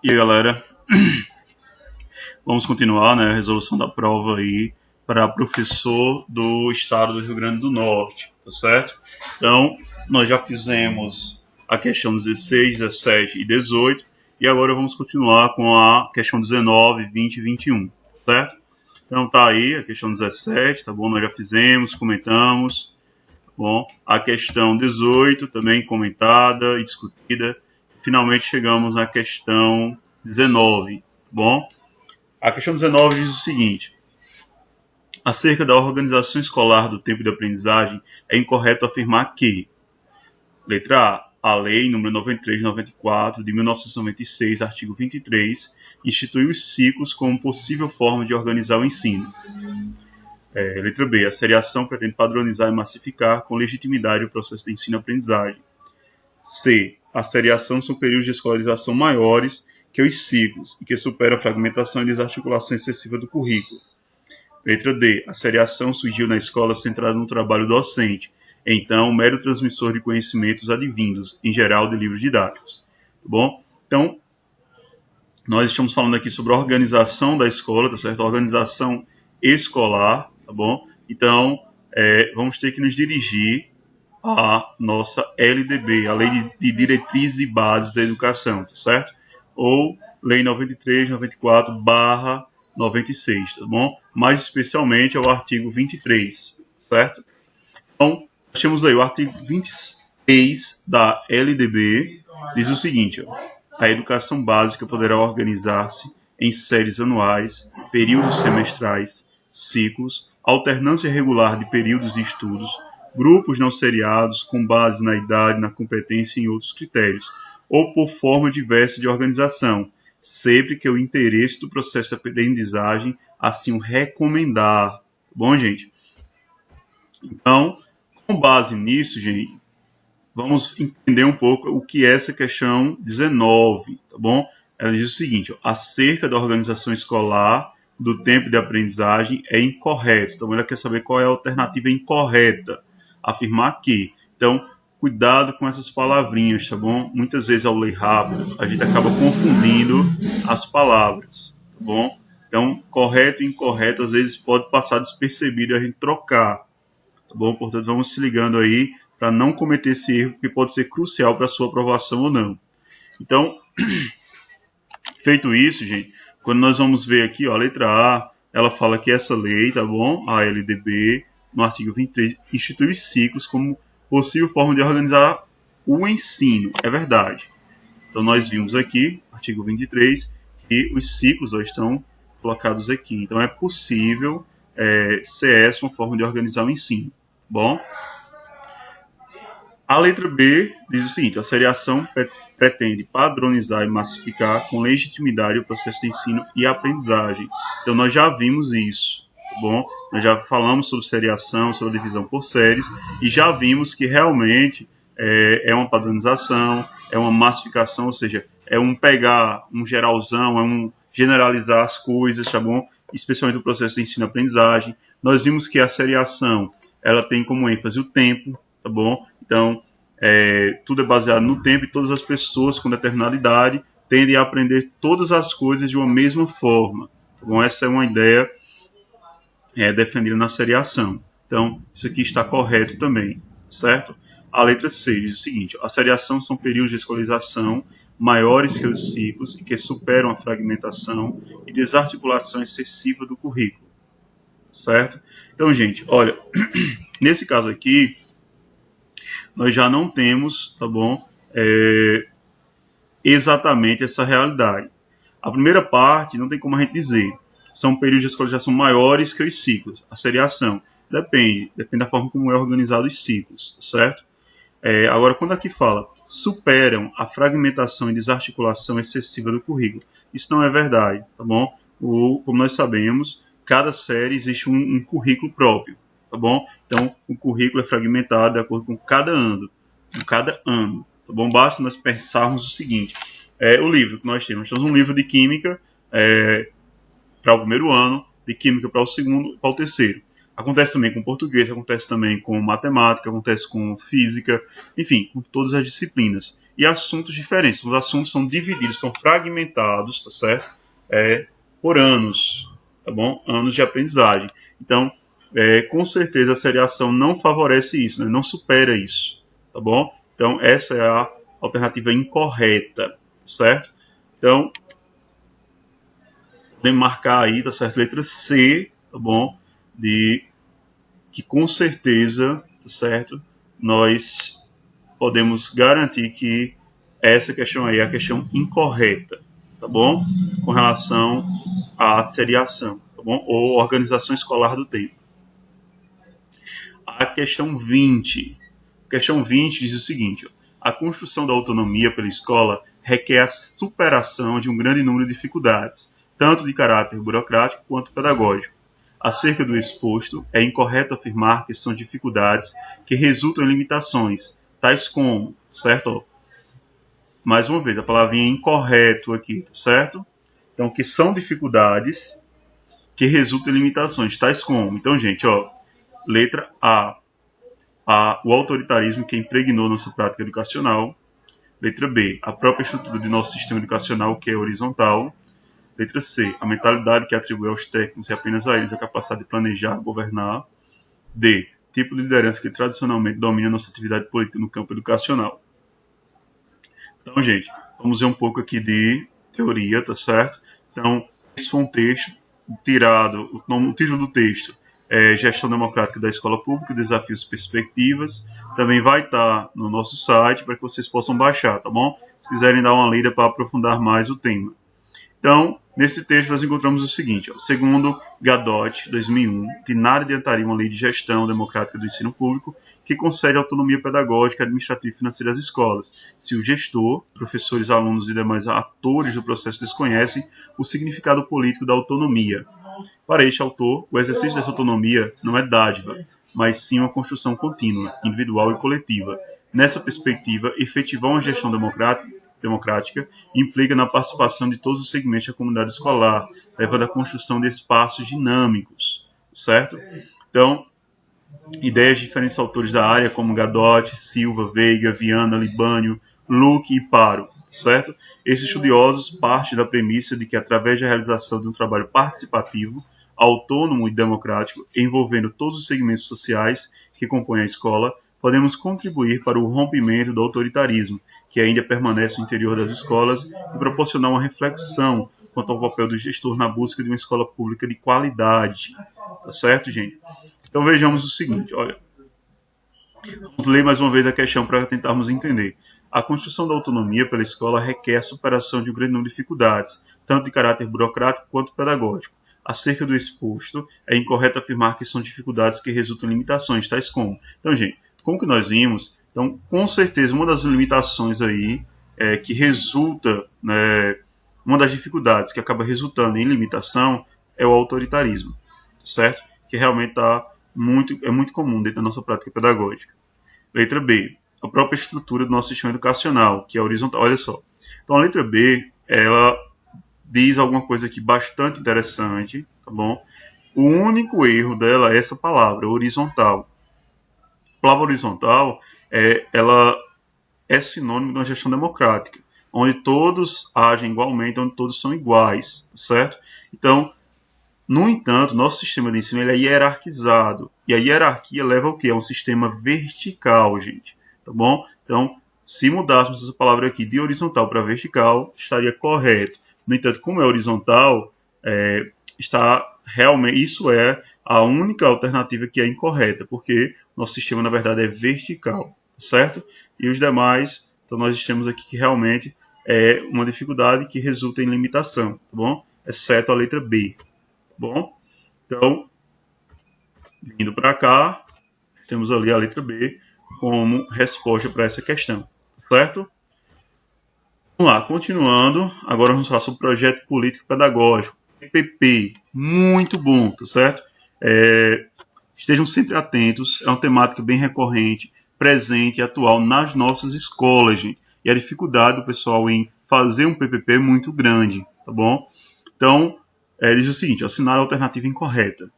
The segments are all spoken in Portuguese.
E aí, galera, vamos continuar, né, a resolução da prova aí para professor do estado do Rio Grande do Norte, tá certo? Então, nós já fizemos a questão 16, 17 e 18, e agora vamos continuar com a questão 19, 20 e 21, certo? Então tá aí a questão 17, tá bom? Nós já fizemos, comentamos, tá bom? A questão 18 também comentada e discutida. Finalmente chegamos na questão 19, tá bom? A questão 19 diz o seguinte: acerca da organização escolar do tempo de aprendizagem, é incorreto afirmar que, letra A Lei nº 93/94 de 1996, artigo 23, institui os ciclos como possível forma de organizar o ensino. Letra B, a seriação pretende padronizar e massificar com legitimidade o processo de ensino-aprendizagem. C, a seriação são períodos de escolarização maiores que os ciclos e que superam a fragmentação e desarticulação excessiva do currículo. Letra D, a seriação surgiu na escola centrada no trabalho docente, então mero transmissor de conhecimentos advindos, em geral de livros didáticos. Tá bom? Então, nós estamos falando aqui sobre a organização da escola, tá certo? A organização escolar, tá bom? Então, vamos ter que nos dirigir à nossa LDB, a Lei de Diretrizes e Bases da Educação, tá certo? Ou Lei 93/94/96, tá bom? Mais especialmente ao artigo 23, certo? Então, nós temos aí o artigo 26 da LDB, diz o seguinte, ó: a educação básica poderá organizar-se em séries anuais, períodos semestrais, ciclos, alternância regular de períodos e estudos, grupos não seriados com base na idade, na competência e em outros critérios, ou por forma diversa de organização, sempre que o interesse do processo de aprendizagem assim o recomendar. Bom, gente? Então, com base nisso, gente, vamos entender um pouco o que é essa questão 19, tá bom? Ela diz o seguinte, ó: acerca da organização escolar do tempo de aprendizagem é incorreto. Então, ela quer saber qual é a alternativa incorreta. Afirmar que. Então, cuidado com essas palavrinhas, tá bom? Muitas vezes, ao ler rápido, a gente acaba confundindo as palavras, tá bom? Então, correto e incorreto, às vezes, pode passar despercebido e a gente trocar, tá bom? Portanto, vamos se ligando aí para não cometer esse erro, que pode ser crucial para a sua aprovação ou não. Então, feito isso, gente, quando nós vamos ver aqui, ó, a letra A, ela fala que essa lei, tá bom? A LDB, no artigo 23, institui os ciclos como possível forma de organizar o ensino. É verdade. Então, nós vimos aqui, artigo 23, que os ciclos ó, estão colocados aqui. Então, é possível ser essa uma forma de organizar o ensino. Bom, a letra B diz o seguinte: a seriação pretende padronizar e massificar com legitimidade o processo de ensino e aprendizagem. Então, nós já vimos isso, tá bom? Nós já falamos sobre seriação, sobre a divisão por séries, e já vimos que realmente é uma padronização, é uma massificação, ou seja, é um pegar um geralzão, é um generalizar as coisas, tá bom? Especialmente o processo de ensino e aprendizagem. Nós vimos que a seriação, ela tem como ênfase o tempo, tá bom? Então, tudo é baseado no tempo e todas as pessoas com determinada idade tendem a aprender todas as coisas de uma mesma forma. Tá bom? Essa é uma ideia defendida na seriação. Então, isso aqui está correto também, certo? A letra C diz o seguinte: a seriação são períodos de escolarização maiores que os ciclos e que superam a fragmentação e desarticulação excessiva do currículo, certo? Então, gente, olha, nesse caso aqui, nós já não temos, tá bom, exatamente essa realidade. A primeira parte, não tem como a gente dizer, são períodos de escolarização maiores que os ciclos. A seriação depende da forma como é organizado os ciclos, certo? Agora, quando aqui fala, superam a fragmentação e desarticulação excessiva do currículo, isso não é verdade, tá bom? Como nós sabemos, cada série existe um currículo próprio, tá bom? Então, o currículo é fragmentado de acordo com cada ano, tá bom? Basta nós pensarmos o seguinte: o livro que nós temos um livro de química para o primeiro ano, de química para o segundo e para o terceiro. Acontece também com português, acontece também com matemática, acontece com física, enfim, com todas as disciplinas. e assuntos diferentes. Os assuntos são divididos, são fragmentados, tá certo? Por anos, tá bom? Anos de aprendizagem. Então, com certeza a seriação não favorece isso, né? Não supera isso, tá bom? Então, essa é a alternativa incorreta, certo? Então, podemos marcar aí, tá certo? Letra C, tá bom? Que com certeza, tá certo? Nós podemos garantir que essa questão aí é a questão incorreta, tá bom? Com relação à seriação, tá bom? Ou organização escolar do tempo. A questão 20. A questão 20 diz o seguinte: ó, a construção da autonomia pela escola requer a superação de um grande número de dificuldades, tanto de caráter burocrático quanto pedagógico. Acerca do exposto, é incorreto afirmar que são dificuldades que resultam em limitações, tais como, certo? Mais uma vez, a palavrinha incorreto aqui, certo? Então, que são dificuldades que resultam em limitações, tais como. Então, gente, ó, letra A, o autoritarismo que impregnou nossa prática educacional. Letra B, a própria estrutura de nosso sistema educacional, que é horizontal. Letra C, a mentalidade que atribui aos técnicos e apenas a eles a capacidade de planejar, governar. D, tipo de liderança que tradicionalmente domina nossa atividade política no campo educacional. Então, gente, vamos ver um pouco aqui de teoria, tá certo? Então, esse foi um texto tirado, o título do texto é Gestão Democrática da Escola Pública, Desafios e Perspectivas. Também vai estar no nosso site para que vocês possam baixar, tá bom? Se quiserem dar uma lida para aprofundar mais o tema. Então, nesse texto nós encontramos o seguinte, ó, segundo Gadot, 2001, que nada adiantaria uma lei de gestão democrática do ensino público que concede autonomia pedagógica, administrativa e financeira às escolas, se o gestor, professores, alunos e demais atores do processo desconhecem o significado político da autonomia. Para este autor, o exercício dessa autonomia não é dádiva, mas sim uma construção contínua, individual e coletiva. Nessa perspectiva, efetivar uma gestão democrática implica na participação de todos os segmentos da comunidade escolar, levando à construção de espaços dinâmicos, certo? Então, ideias de diferentes autores da área, como Gadot, Silva, Veiga, Viana, Libânio, Luque e Paro, certo? Esses estudiosos partem da premissa de que, através da realização de um trabalho participativo, autônomo e democrático, envolvendo todos os segmentos sociais que compõem a escola, podemos contribuir para o rompimento do autoritarismo, que ainda permanece no interior das escolas, e proporcionar uma reflexão quanto ao papel do gestor na busca de uma escola pública de qualidade. Tá certo, gente? Então vejamos o seguinte, olha. Vamos ler mais uma vez a questão para tentarmos entender. A construção da autonomia pela escola requer a superação de um grande número de dificuldades, tanto de caráter burocrático quanto pedagógico. Acerca do exposto, é incorreto afirmar que são dificuldades que resultam em limitações, tais como. Então, gente, como que nós vimos, então, com certeza, uma das limitações aí que resulta, né, uma das dificuldades que acaba resultando em limitação é o autoritarismo, certo? Que realmente é muito comum dentro da nossa prática pedagógica. Letra B, a própria estrutura do nosso sistema educacional, que é horizontal. Olha só, então a letra B, ela diz alguma coisa aqui bastante interessante, tá bom? O único erro dela é essa palavra, horizontal. A palavra horizontal, ela é sinônimo de uma gestão democrática, onde todos agem igualmente, onde todos são iguais, certo? Então, no entanto, nosso sistema de ensino ele é hierarquizado, e a hierarquia leva ao quê? A um sistema vertical, gente, tá bom? Então, se mudássemos essa palavra aqui de horizontal para vertical, estaria correto. No entanto, como é horizontal, isso é a única alternativa que é incorreta, porque nosso sistema, na verdade, é vertical, certo? E os demais, então nós temos aqui que realmente é uma dificuldade que resulta em limitação, tá bom? Exceto a letra B, tá bom? Então, vindo para cá, temos ali a letra B como resposta para essa questão, certo? Vamos lá, continuando, agora vamos falar sobre o projeto político pedagógico, PPP, muito bom, tá certo? Estejam sempre atentos, é uma temática bem recorrente, presente e atual nas nossas escolas, gente. E a dificuldade do pessoal em fazer um PPP é muito grande, tá bom? Então, diz o seguinte, assinar a alternativa incorreta.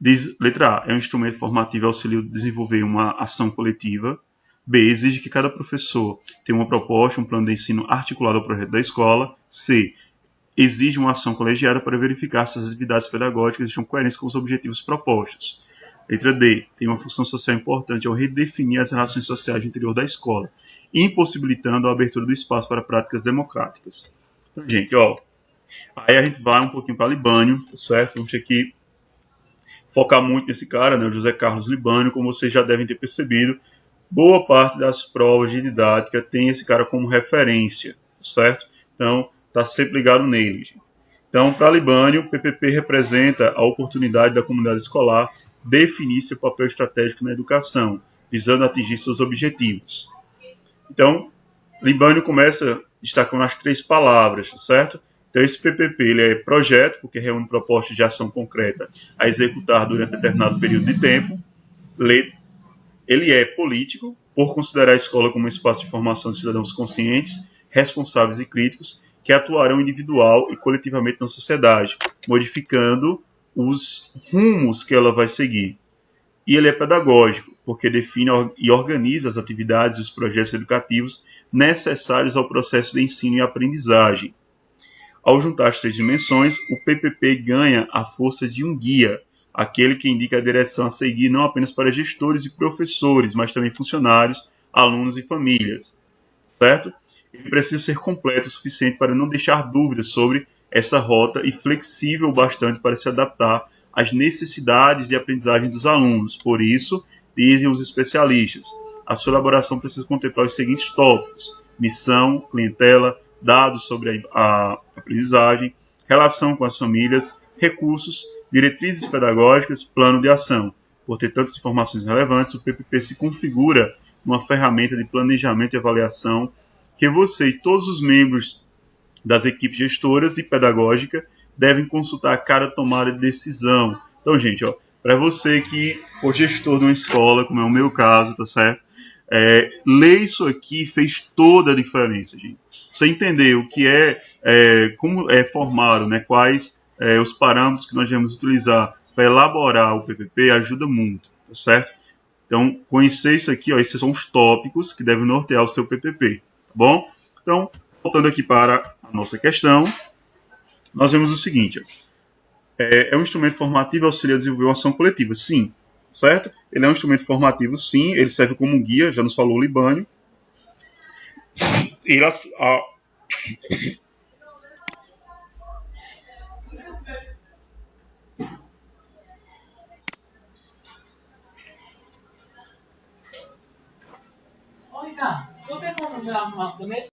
Diz, letra A, é um instrumento formativo e auxilia a desenvolver uma ação coletiva. B. Exige que cada professor tenha uma proposta, um plano de ensino articulado ao projeto da escola. C. Exige uma ação colegiada para verificar se as atividades pedagógicas estão coerentes com os objetivos propostos. Letra D. Tem uma função social importante ao redefinir as relações sociais no interior da escola, impossibilitando a abertura do espaço para práticas democráticas. Então, gente, aí a gente vai um pouquinho para Libânio, certo? Vamos ter que focar muito nesse cara, né, o José Carlos Libânio. Como vocês já devem ter percebido, boa parte das provas de didática tem esse cara como referência, certo? Então, tá sempre ligado nele. Gente. Então, para Libânio, o PPP representa a oportunidade da comunidade escolar definir seu papel estratégico na educação, visando atingir seus objetivos. Então, Libânio começa destacando as 3 palavras, certo? Então, esse PPP ele é projeto, porque reúne propostas de ação concreta a executar durante determinado período de tempo. Ele é político, por considerar a escola como um espaço de formação de cidadãos conscientes, responsáveis e críticos, que atuarão individual e coletivamente na sociedade, modificando os rumos que ela vai seguir. E ele é pedagógico, porque define e organiza as atividades e os projetos educativos necessários ao processo de ensino e aprendizagem. Ao juntar as 3 dimensões, o PPP ganha a força de um guia, aquele que indica a direção a seguir não apenas para gestores e professores, mas também funcionários, alunos e famílias, certo? Ele precisa ser completo o suficiente para não deixar dúvidas sobre essa rota e flexível bastante para se adaptar às necessidades de aprendizagem dos alunos. Por isso, dizem os especialistas, a sua elaboração precisa contemplar os seguintes tópicos: missão, clientela, dados sobre a aprendizagem, relação com as famílias, recursos, diretrizes pedagógicas, plano de ação. Por ter tantas informações relevantes, o PPP se configura uma ferramenta de planejamento e avaliação que você e todos os membros das equipes gestoras e pedagógica devem consultar a cada tomada de decisão. Então, gente, para você que for gestor de uma escola, como é o meu caso, tá certo? Ler isso aqui fez toda a diferença, gente. Você entender o que como é formado, né, quais os parâmetros que nós devemos utilizar para elaborar o PPP ajuda muito, tá certo? Então, conhecer isso aqui, esses são os tópicos que devem nortear o seu PPP, tá bom? Então, voltando aqui para a nossa questão, nós vemos o seguinte: é um instrumento formativo auxilia a desenvolver uma ação coletiva, sim, certo? Ele é um instrumento formativo, sim, ele serve como um guia, já nos falou o Libânio.